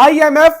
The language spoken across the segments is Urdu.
IMF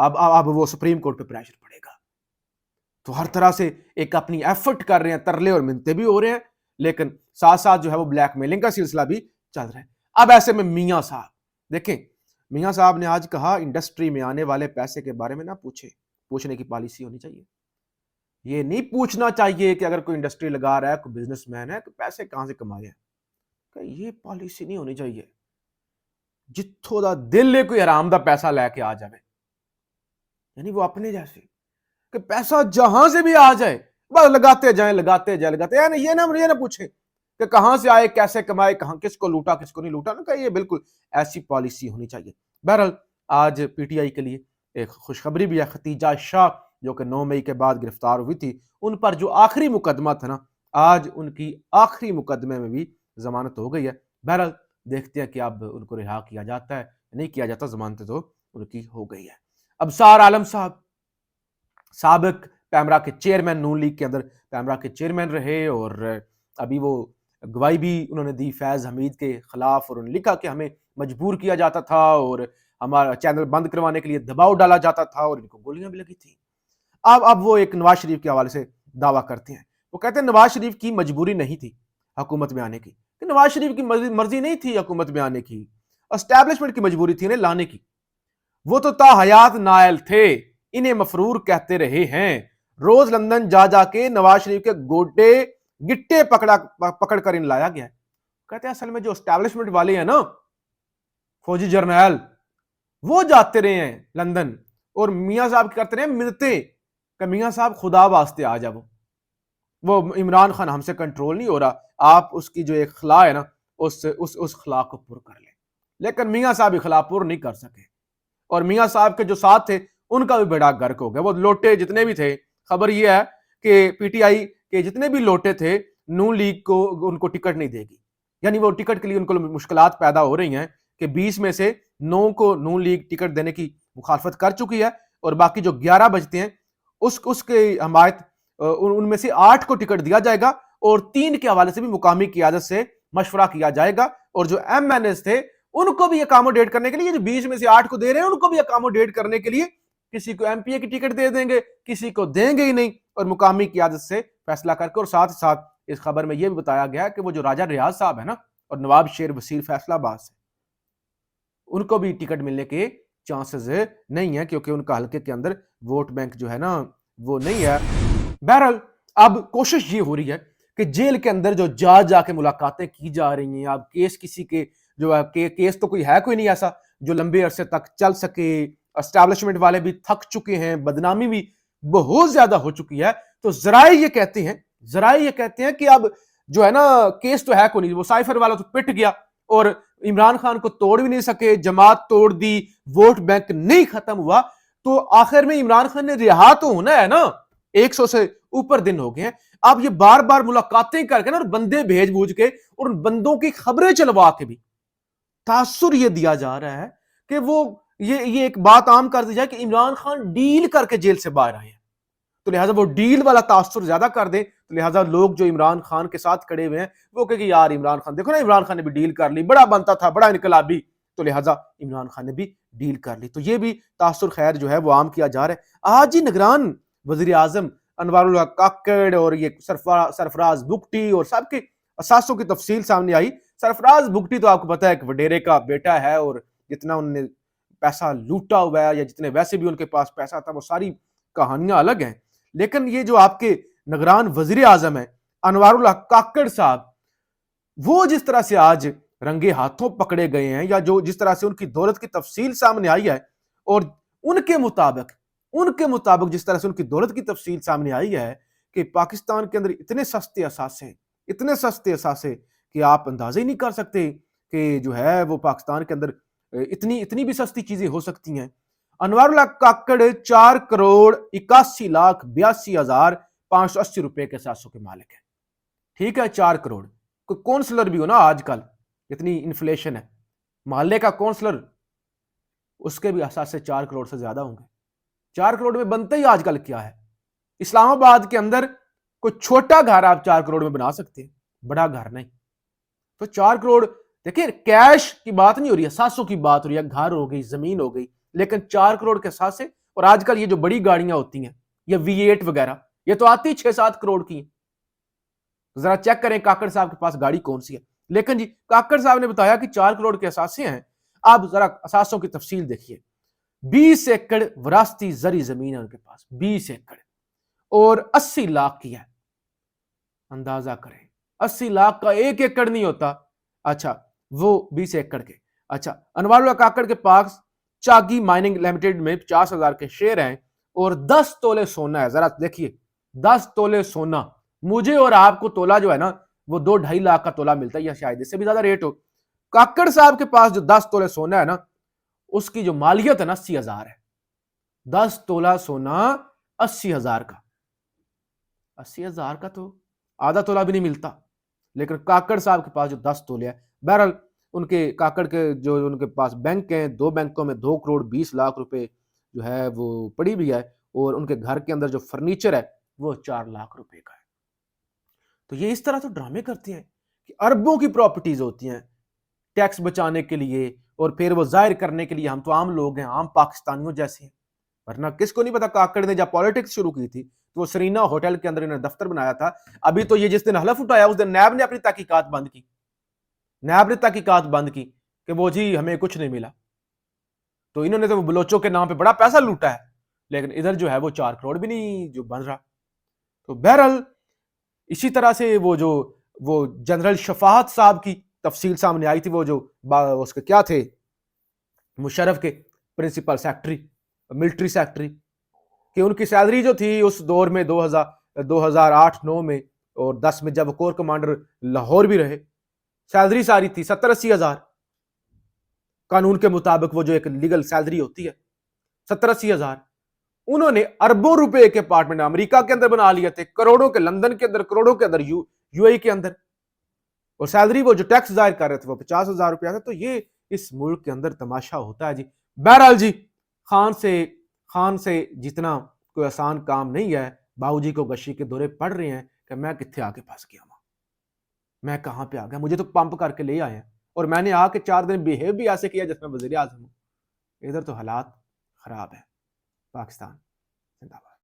اب وہ سپریم کورٹ پہ پریشر پڑے گا. تو ہر طرح سے ایک اپنی ایفرٹ کر رہے ہیں, ترلے اور منتے بھی ہو رہے ہیں, لیکن ساتھ ساتھ جو ہے وہ بلیک میلنگ کا سلسلہ بھی چل رہا ہے. اب ایسے میں میاں صاحب دیکھیں, میاں صاحب نے آج کہا انڈسٹری میں آنے والے پیسے کے بارے میں نہ پوچھنے کی پالیسی ہونی چاہیے. یہ نہیں پوچھنا چاہیے کہ اگر کوئی انڈسٹری لگا رہا ہے, کوئی بزنس مین ہے, تو پیسے کہاں سے کمائے ہیں, کہ یہ پالیسی نہیں ہونی چاہیے. جتھوں دا دل ہے کوئی حرام دا پیسہ لے کے آ جائے, یعنی وہ اپنے جیسے کہ پیسہ جہاں سے بھی آ جائے بس لگاتے جائیں, یعنی یہ نہ پوچھیں کہ کہاں سے آئے, کیسے کمائے, کہاں کس کو لوٹا, کس کو نہیں لوٹا. نا کہ یہ بالکل ایسی پالیسی ہونی چاہیے. بہرحال آج پی ٹی آئی کے لیے ایک خوشخبری بھی ہے. ختیجہ شاہ جو کہ 9 مئی کے بعد گرفتار ہوئی تھی, ان پر جو آخری مقدمہ تھا نا, آج ان کی آخری مقدمے میں بھی ضمانت ہو گئی ہے. بہرحال دیکھتے ہیں کہ اب ان کو رہا کیا جاتا ہے نہیں کیا جاتا, ضمانت تو ان کی ہو گئی ہے. ابصار عالم صاحب سابق پیمرا کے چیئرمین, نون لیگ کے اندر پیمرا کے چیئرمین رہے, اور ابھی وہ گواہی بھی انہوں نے دی فیض حمید کے خلاف, اور انہوں نے لکھا کہ ہمیں مجبور کیا جاتا تھا اور ہمارا چینل بند کروانے کے لیے دباؤ ڈالا جاتا تھا, اور ان کو گولیاں بھی لگی تھی. اب وہ ایک نواز شریف کے حوالے سے دعویٰ کرتے ہیں. وہ کہتے ہیں نواز شریف کی مجبوری نہیں تھی حکومت میں آنے کی, کہ نواز شریف کی مرضی نہیں تھی حکومت میں آنے کی, اسٹیبلشمنٹ کی مجبوری تھی انہیں لانے کی. وہ تو تا حیات نائل تھے, انہیں مفرور کہتے رہے ہیں, روز لندن جا کے نواز شریف کے گٹے پکڑ کر ان لایا گیا ہے. کہتے ہیں اصل میں جو اسٹیبلشمنٹ والے ہیں نا, فوجی جرنیل, وہ جاتے رہے ہیں لندن اور میاں صاحب کرتے رہے ہیں منتیں کہ میاں صاحب خدا واسطے آ جاؤ, وہ عمران خان ہم سے کنٹرول نہیں ہو رہا, آپ اس کی جو ایک خلا ہے نا اس خلا کو پر کر لیں. لیکن میاں صاحب خلا پر نہیں کر سکے, اور میاں صاحب کے جو ساتھ تھے ان کا بھی بیڑا غرق ہو گیا. وہ لوٹے جتنے بھی تھے, خبر یہ ہے کہ پی ٹی آئی کے جتنے بھی لوٹے تھے نون لیگ کو ان کو ٹکٹ نہیں دے گی, یعنی وہ ٹکٹ کے لیے ان کو مشکلات پیدا ہو رہی ہیں کہ 20 میں سے 9 کو نون لیگ ٹکٹ دینے کی مخالفت کر چکی ہے, اور باقی جو 11 بچتے ہیں اس کے حمایت ان میں سے 8 کو ٹکٹ دیا جائے گا, اور 3 کے حوالے سے بھی مقامی قیادت سے مشورہ کیا جائے گا, اور جو ایم این ایس تھے ان کو بھی اکاموڈیٹ کرنے کے لیے, جو 20 میں سے 8 کو دے رہے ہیں ان کو بھی اکاموڈیٹ کرنے کے لیے کسی کو ایم پی اے کی ٹکٹ دے دیں گے, کسی کو دیں گے ہی نہیں, اور مقامی قیادت سے فیصلہ کر کے. اور ساتھ ساتھ اس خبر میں یہ بھی بتایا گیا ہے کہ وہ جو راجہ ریاض صاحب ہے نا, اور نواب شیر وسیع فیصلہ آباد سے, ان کو بھی ٹکٹ ملنے کے چانسز نہیں ہیں, کیونکہ ان کا حلقے کے اندر ووٹ بینک جو ہے نا وہ نہیں ہے. بہرحال اب کوشش یہ ہو رہی ہے کہ جیل کے اندر جو جا کے ملاقاتیں کی جا رہی ہیں, اب کیس کسی کے جو ہے کیس تو کوئی نہیں ایسا جو لمبے عرصے تک چل سکے, اسٹیبلشمنٹ والے بھی تھک چکے ہیں, بدنامی بھی بہت زیادہ ہو چکی ہے. تو ذرائع یہ کہتے ہیں کہ اب جو ہے نا کیس تو ہے کوئی نہیں, وہ سائفر والا تو پٹ گیا اور عمران خان کو توڑ بھی نہیں سکے, جماعت توڑ دی, ووٹ بینک نہیں ختم ہوا, تو آخر میں عمران خان نے رہا تو ہونا ہے نا, 100 سے اوپر دن ہو گئے ہیں. اب یہ بار بار ملاقاتیں کر کے نا, اور بندے بھیج بھوج کے, اور ان بندوں کی خبریں چلوا کے بھی تاثر یہ دیا جا رہا ہے کہ وہ یہ ایک بات عام کر دی جائے کہ عمران خان ڈیل کر کے جیل سے باہر آئے ہیں, تو لہٰذا وہ ڈیل والا تاثر زیادہ کر دیں, تو لہٰذا لوگ جو عمران خان کے ساتھ کھڑے ہوئے ہیں وہ کہ یار عمران خان دیکھو نا, عمران خان نے بھی ڈیل کر لی, بڑا بنتا تھا, بڑا انقلابی, تو لہٰذا عمران خان نے بھی ڈیل کر لی. تو یہ بھی تاثر خیر جو ہے وہ عام کیا جا رہا ہے. آج ہی نگران وزیر اعظم انوار الحق کاکڑ اور یہ سرفراز بگٹی اور سب کے اثاثوں کی تفصیل سامنے آئی. سرفراز بگٹی تو آپ کو پتا ہے کہ وڈیرے کا بیٹا ہے, اور جتنا انہوں نے پیسہ لوٹا ہوا ہے یا جتنے ویسے بھی ان کے پاس پیسہ تھا وہ ساری کہانیاں الگ ہیں. لیکن یہ جو آپ کے نگران وزیر اعظم ہیں انوار الحق کاکڑ صاحب, وہ جس طرح سے آج رنگے ہاتھوں پکڑے گئے ہیں, یا جو جس طرح سے ان کی دولت کی تفصیل سامنے آئی ہے, اور ان کے مطابق جس طرح سے ان کی دولت کی تفصیل سامنے آئی ہے کہ پاکستان کے اندر اتنے سستے اثاثے کہ آپ اندازہ ہی نہیں کر سکتے کہ جو ہے وہ پاکستان کے اندر اتنی بھی سستی چیزیں ہو سکتی ہیں. انوار الحق کاکڑ 4,82,580,580 روپے کے اثاثوں کے مالک ہیں. ٹھیک ہے, 4 کروڑ. کوئی کونسلر بھی ہو نا آج کل, اتنی انفلیشن ہے, محلے کا کونسلر, اس کے بھی اثاثے 4 کروڑ سے زیادہ ہوں گے. 4 کروڑ میں بنتا ہی آج کل کیا ہے؟ اسلام آباد کے اندر کوئی چھوٹا گھر آپ 4 کروڑ میں بنا سکتے ہیں, بڑا گھر نہیں. تو 4 کروڑ دیکھیں, کیش کی بات نہیں ہو رہی ہے, اثاثوں کی بات ہو رہی ہے, گھر ہو گئی, زمین ہو گئی, لیکن 4 کروڑ کے اثاثے, اور آج کل یہ جو بڑی گاڑیاں ہوتی ہیں یہ V8 وغیرہ یہ تو آتی 6-7 کروڑ کی ہیں. ذرا چیک کریں کاکڑ صاحب کے پاس گاڑی کون سی ہے. لیکن جی کاکڑ صاحب نے بتایا کہ 4 کروڑ کے اثاثے ہیں. آپ ذرا اثاثوں کی تفصیل دیکھیے. 20 ایکڑ وراثتی زرعی زمین ہے ان کے پاس, 20 ایکڑ اور 80 لاکھ کی ہے. اندازہ کریں 80 لاکھ کا 1 ایکڑ نہیں ہوتا. اچھا وہ 20 ایکڑ کے. اچھا انوار اللہ کاکڑ کے پاس چاگی مائننگ لمیٹڈ میں 50,000 کے شیئر ہیں اور 10 تولے سونا ہے. ذرا دیکھیے 10 تولے سونا, مجھے اور آپ کو تولا جو ہے نا وہ 2-2.5 لاکھ کا تولا ملتا ہے یا شاید اس سے بھی زیادہ ریٹ ہو. کاکڑ صاحب کے پاس جو 10 تولے سونا ہے نا اس کی جو مالیت ہے نا 80,000 ہے. 10 تولہ سونا 80,000 کا, 80,000 کا تو آدھا تولا بھی نہیں ملتا. لیکن کاکڑ صاحب کے پاس جو 10 تولے ہے, بہرحال ان کے کاکڑ کے جو ان کے پاس بینک ہیں, 2 بینکوں میں 2 کروڑ 20 لاکھ روپے جو ہے وہ پڑی بھی ہے اور ان کے گھر کے اندر جو فرنیچر ہے وہ 4 لاکھ روپے کا ہے. تو یہ اس طرح تو ڈرامے کرتے ہیں کہ اربوں کی پراپرٹیز ہوتی ہیں ٹیکس بچانے کے لیے اور پھر وہ ظاہر کرنے کے لیے ہم تو عام لوگ ہیں, عام پاکستانیوں جیسے ہیں. ورنہ کس کو نہیں پتا کاکڑ نے جب پالیٹکس شروع کی تھی تو وہ سرینا ہوٹل کے اندر انہوں نے دفتر بنایا تھا. ابھی تو یہ جس دن حلف اٹھایا اس دن نیب نے اپنی تحقیقات بند کی, نیب نے تحقیقات بند کی کہ وہ جی ہمیں کچھ نہیں ملا. تو انہوں نے تو بلوچوں کے نام پہ بڑا پیسہ لوٹا ہے, لیکن ادھر جو ہے وہ 4 کروڑ بھی نہیں جو بن رہا. تو بہرحال اسی طرح سے وہ جنرل شفاعت صاحب کی تفصیل سامنے آئی تھی, وہ جو اس کے کیا تھے مشرف کے پرنسپل سیکٹری ملٹری سیکٹری, کہ ان کی سیلری جو تھی اس دور میں 2008-9 میں اور 10 میں جب وہ کور کمانڈر لاہور بھی رہے, سیلری ساری تھی 70-80 ہزار. قانون کے مطابق وہ جو ایک لیگل سیلری ہوتی ہے 70-80 ہزار. انہوں نے اربوں روپے کے اپارٹمنٹ امریکہ کے اندر بنا لیے تھے, کروڑوں کے لندن کے اندر, کروڑوں کے اندر یو اے کے اندر, اور سیلری وہ جو ٹیکس ظاہر کر رہے تھے وہ 50,000 روپیہ تھا. تو یہ اس ملک کے اندر تماشا ہوتا ہے جی. بہرحال جی خان سے جتنا کوئی آسان کام نہیں ہے. باؤ جی کو غشی کے دورے پڑ رہے ہیں کہ میں کتنے آگے پھنس گیا ہوں, میں کہاں پہ آ گیا, مجھے تو پمپ کر کے لے آئے ہیں اور میں نے آ کے 4 دن بیہیو بھی ایسے کیا جس میں وزیر اعظم ہوں. ادھر تو حالات خراب ہے پاکستان.